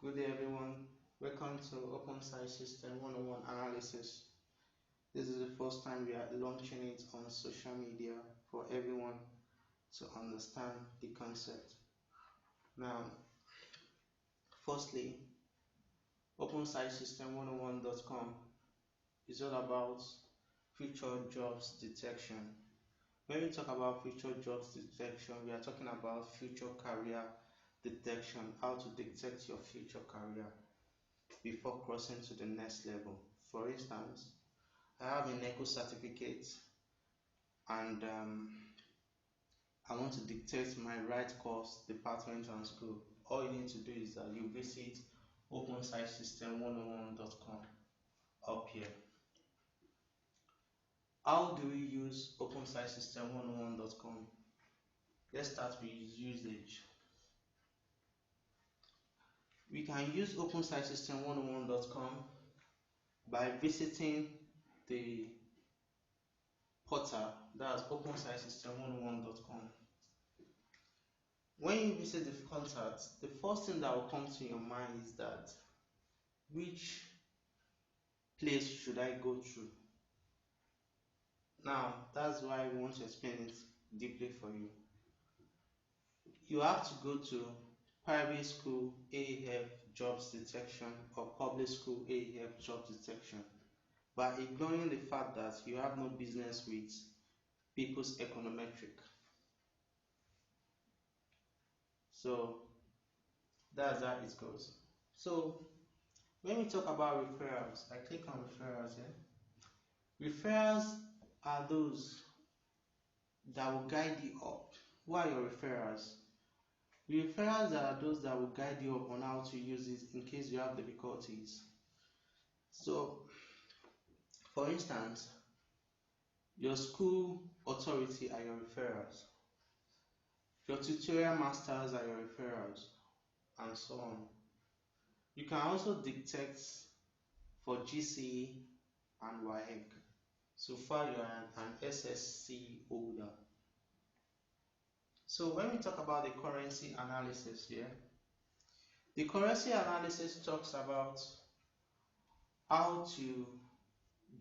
Good day, everyone. Welcome to Open Science System 101 Analysis. This is the first time we are launching it on social media for everyone to understand the concept. Now, firstly, OpenSciSystem101.com is all about future jobs detection. When we talk about future jobs detection, we are talking about future career detection, how to detect your future career before crossing to the next level. For instance, I have a NECO certificate and I want to detect my right course, department and school. All you need to do is that you visit OpenSciSystem101.com up here. How do we use OpenSciSystem101.com? Let's start with usage. We can use OpenSciSystem101.com by visiting the portal, that's OpenSciSystem101.com. When you visit the contact, the first thing that will come to your mind is that which place should I go to? Now, that's why we want to explain it deeply for you. You have to go to private school AEF jobs detection or public school AEF jobs detection by ignoring the fact that you have no business with people's econometric. So that's how it goes. So when we talk about referrals, I click on referrals here. Referrals are those that will guide you up. Who are your referrals? Referrals are those that will guide you up on how to use it in case you have difficulties. So, for instance, your school authority are your referrals. Your tutorial masters are your referrals, and so on. You can also detect for GCE and WAEC. So far, you are an SSC holder. So when we talk about the currency analysis here, the currency analysis talks about how to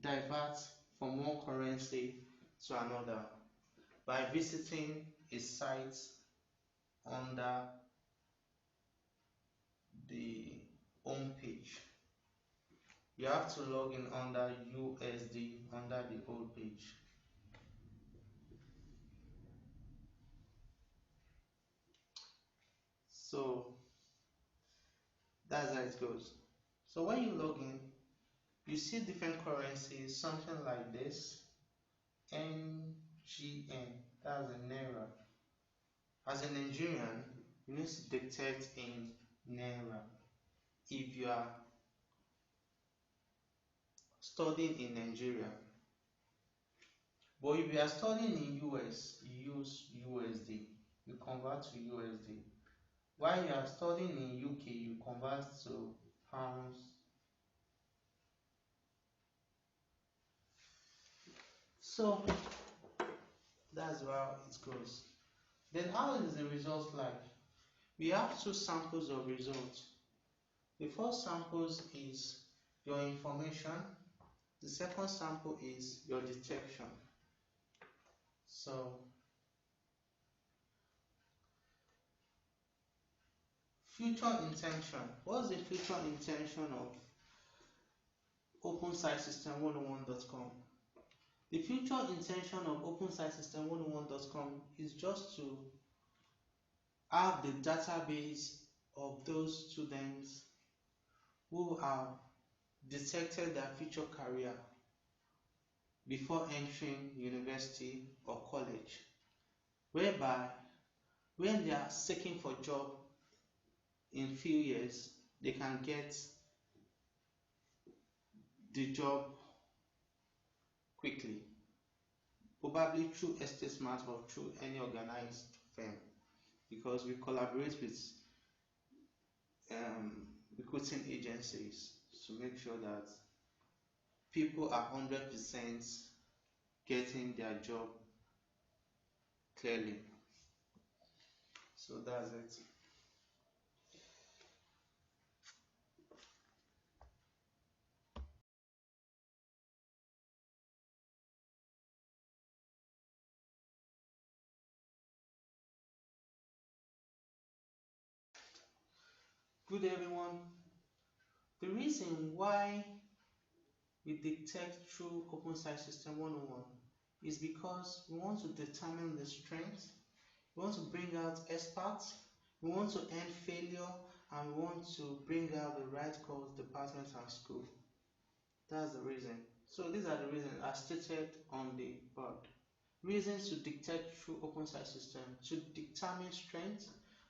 divert from one currency to another by visiting a site under the home page. You have to log in under USD under the old page. So that's how it goes. So when you log in, you see different currencies, something like this, NGN, that's a Naira. As a Nigerian, you need to detect in Naira if you are studying in Nigeria. But if you are studying in US, you use USD, you convert to USD. While you are studying in UK, you convert to pounds. So that's how it goes. Then how is the result like? We have two samples of results. The first sample is your information. The second sample is your detection. So future intention. What's the future intention of OpenSciSystem101.com? The future intention of OpenSciSystem101.com is just to have the database of those students who have detected their future career before entering university or college, whereby when they are seeking for job in few years, they can get the job quickly, probably through Estate Smart or through any organized firm, because we collaborate with recruiting agencies to make sure that people are 100% getting their job clearly. So that's it. Good everyone. The reason why we detect through Open Science System 101 is because we want to determine the strength, we want to bring out experts, we want to end failure, and we want to bring out the right course, departments, and school. That's the reason. So these are the reasons as stated on the board. Reasons to detect through Open Science System: to determine strength,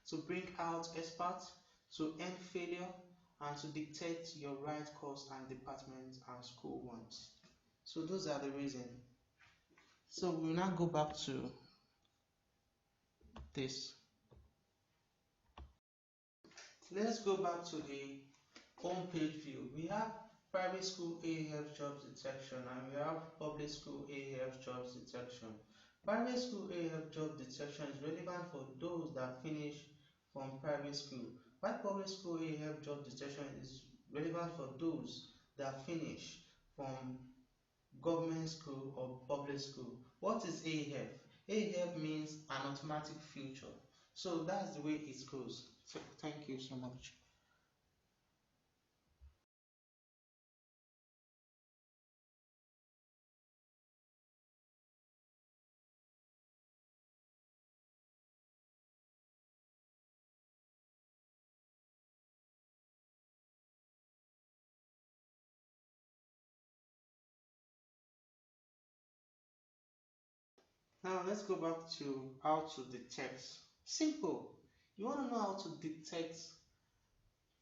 to bring out experts, to end failure, and to dictate your right course and department and school ones. So those are the reasons. So we'll now go back to this. Let's go back to the home page view. We have private school AAF jobs detection and we have public school AAF jobs detection. Private school AAF job detection is relevant for those that finish from private school, while public school AAF job detection is relevant for those that finish from government school or public school. What is AAF? AAF means an automatic future. So that's the way it goes. So thank you so much. Now let's go back to how to detect. Simple. You want to know how to detect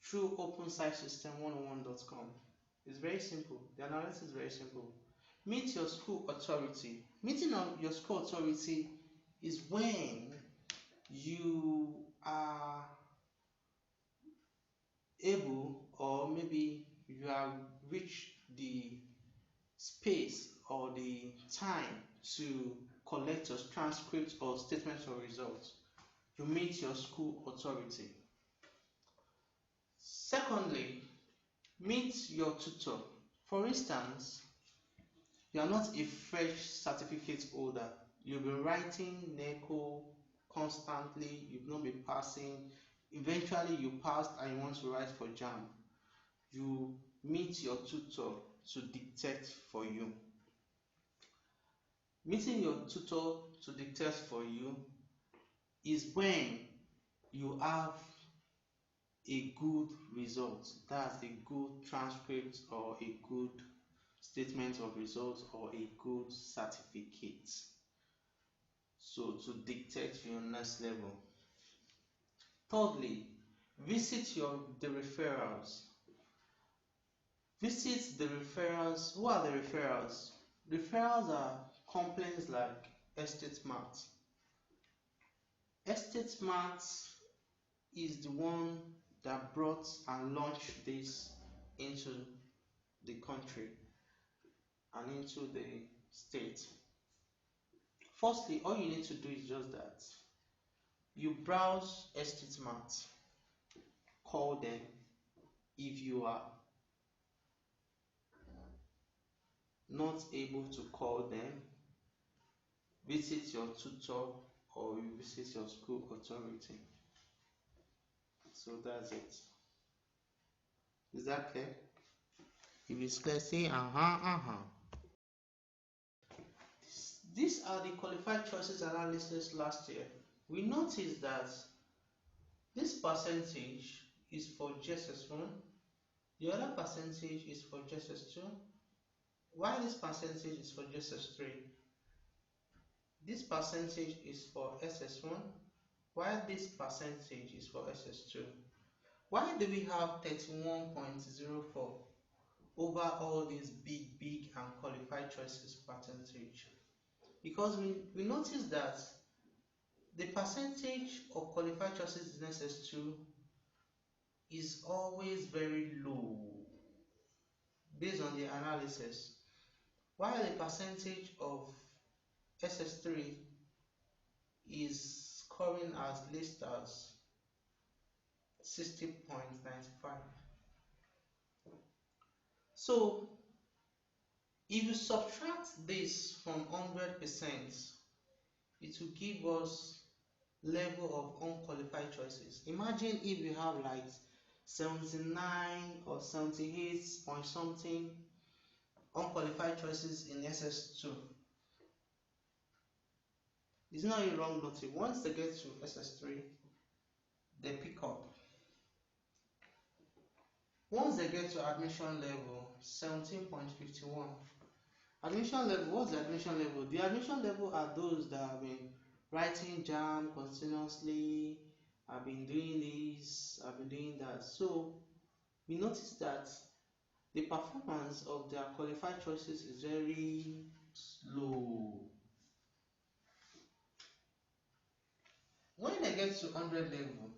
through OpenSciSystem101.com. It's very simple. The analysis is very simple. Meet your school authority. Meeting your school authority is when you are able, or maybe you have reached the space or the time to collect your transcripts or statements or results. You meet your school authority. Secondly, meet your tutor. For instance, you are not a fresh certificate holder. You've been writing NECO constantly, you've not been passing. Eventually you passed and you want to write for JAMB. You meet your tutor to dictate for you. Meeting your tutor to dictate for you is when you have a good result. That's a good transcript or a good statement of results or a good certificate. So to dictate your next level. Thirdly, visit the referrals. Visit the referrals. Who are the referrals? Referrals are companies like Estate Mart. Estate Mart is the one that brought and launched this into the country and into the state. Firstly, all you need to do is just that. You browse Estate Mart, call them. If you are not able to call them, visit your tutor or you visit your school authority. So that's it. Is that clear? If it's clear, say These are the qualified choices analysis last year. We noticed that this percentage is for JSS1, the other percentage is for JSS2, while this percentage is for JSS3. This percentage is for SS1, while this percentage is for SS2. Why do we have 31.04 over all these big and qualified choices percentage? Because we noticed that the percentage of qualified choices in SS2 is always very low based on the analysis, while the percentage of SS3 is scoring as least as 60.95. So if you subtract this from 100%, it will give us level of unqualified choices. Imagine if you have like 79 or 78 point something unqualified choices in SS2. It's not a wrong notice. Once they get to SS3, they pick up. Once they get to admission level 17.51, admission level, what's the admission level? The admission level are those that have been writing JAMB continuously, have been doing this, have been doing that. So we notice that the performance of their qualified choices is very slow. When they get to 100 level,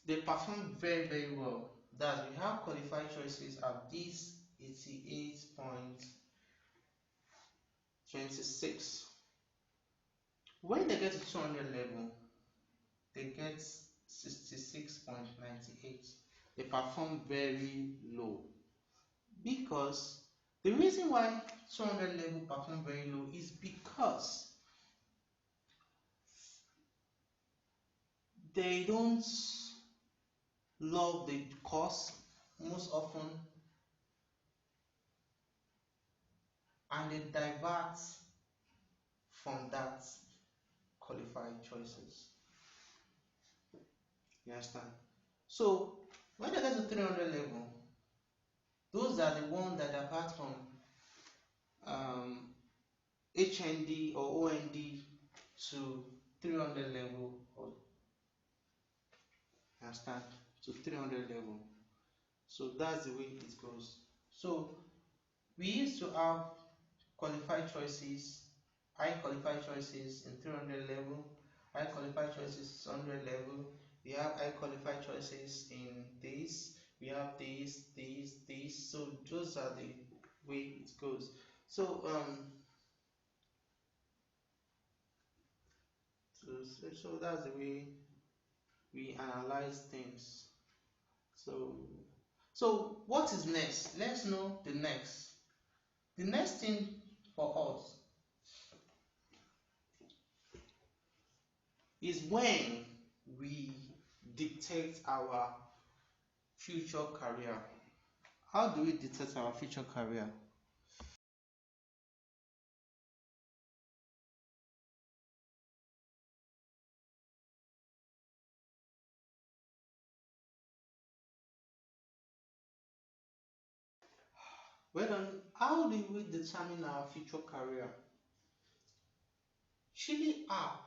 they perform very, very well. That we have qualified choices at this 88.26. When they get to 200 level, they get 66.98. They perform very low. Because the reason why 200 level perform very low is because they don't love the course most often, and they divert from that qualified choices. You understand? So when they get to 300 level, those are the ones that apart from HND or OND to 300 level, or understand, to 300 level. So that's the way it goes. So we used to have qualified choices, high qualified choices in 300 level, high qualified choices 100 level. We have high qualified choices in this, we have this. So those are the way it goes. So so that's the way we analyze things. So what is next? Let's know the next. The next thing for us is when we dictate our future career. How do we dictate our future career? Well then, how do we determine our future career? Chili app,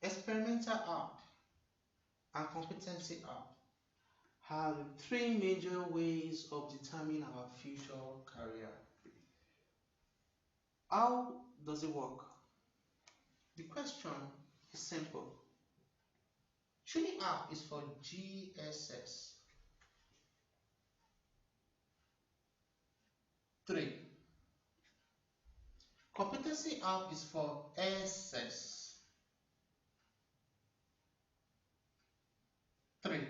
experimental app, and competency app have three major ways of determining our future career. How does it work? The question is simple. Chili app is for GSS 3. Competency app is for SS 3.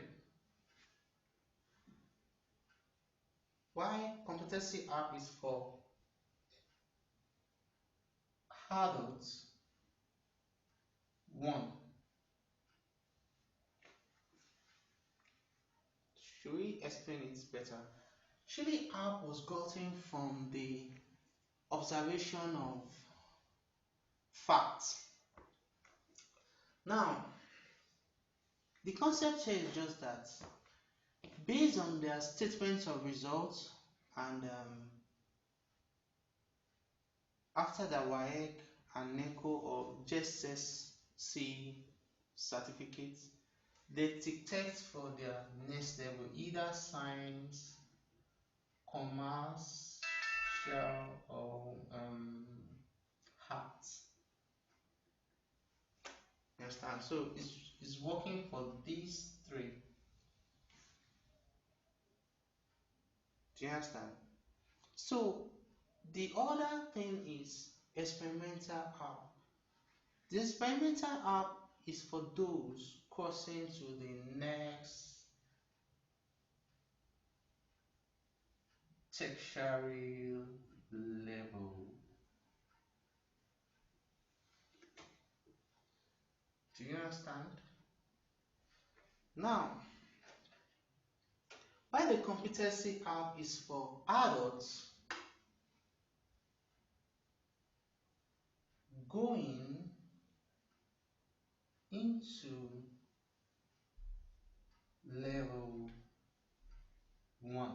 Why competency app is for adults 1. Should we explain it better? Chili app was gotten from the observation of facts. Now, the concept here is just that based on their statements of results and after the WAEC and NECO or JSSC certificates, they dictate for their next level either science, commerce, or arts. Understand? So it's working for these three. Do you understand? So the other thing is experimental app. The experimental app is for those crossing to the next tertiary level. Do you understand? Now, while the competency app is for adults, going into level 1.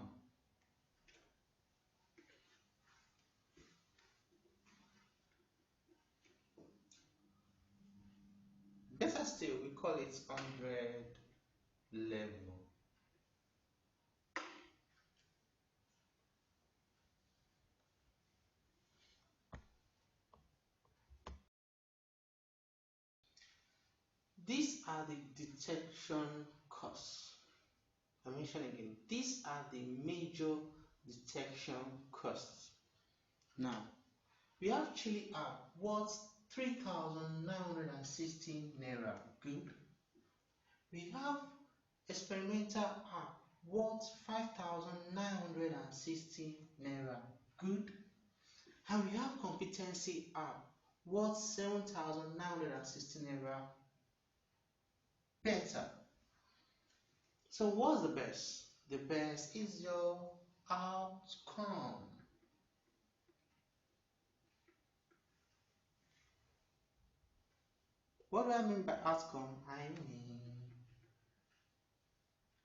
Better still, we call it 100 level. These are the detection costs. I mention again, these are the major detection costs. Now, we actually are worth 3,916 naira. Good. We have experimental app worth 5,960 naira. Good. And we have competency app worth 7,960 naira. Better. So what's the best? The best is your outcome. What do I mean by outcome? I mean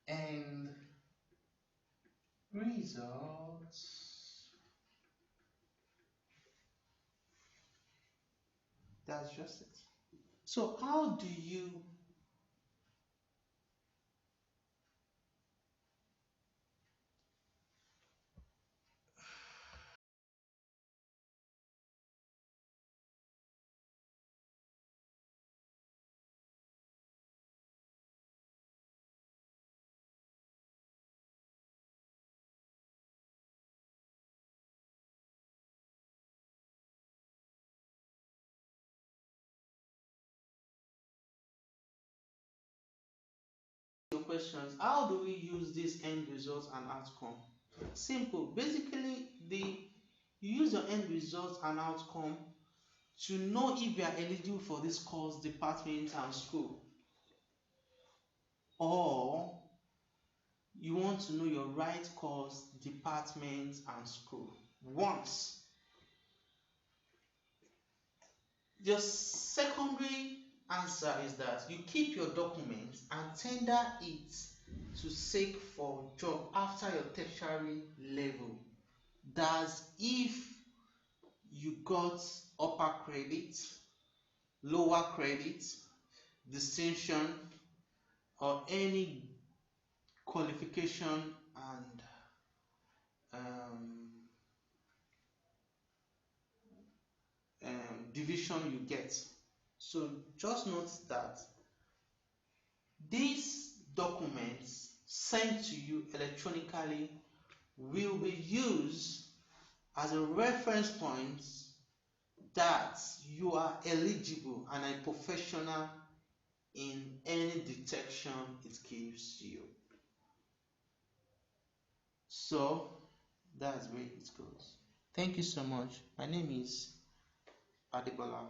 end results. That's just it. So how do you your questions? How do we use this end results and outcome? Simple. Basically, you use your end results and outcome to know if you are eligible for this course, department, and school, or you want to know your right course, department, and school. Once your secondary answer is that you keep your documents and tender it to seek for job after your tertiary level. That's if you got upper credit, lower credit, distinction, or any qualification and division you get. So just note that these documents sent to you electronically will be used as a reference point that you are eligible and a professional in any detection it gives you. So that's where it goes. Thank you so much. My name is Adebola.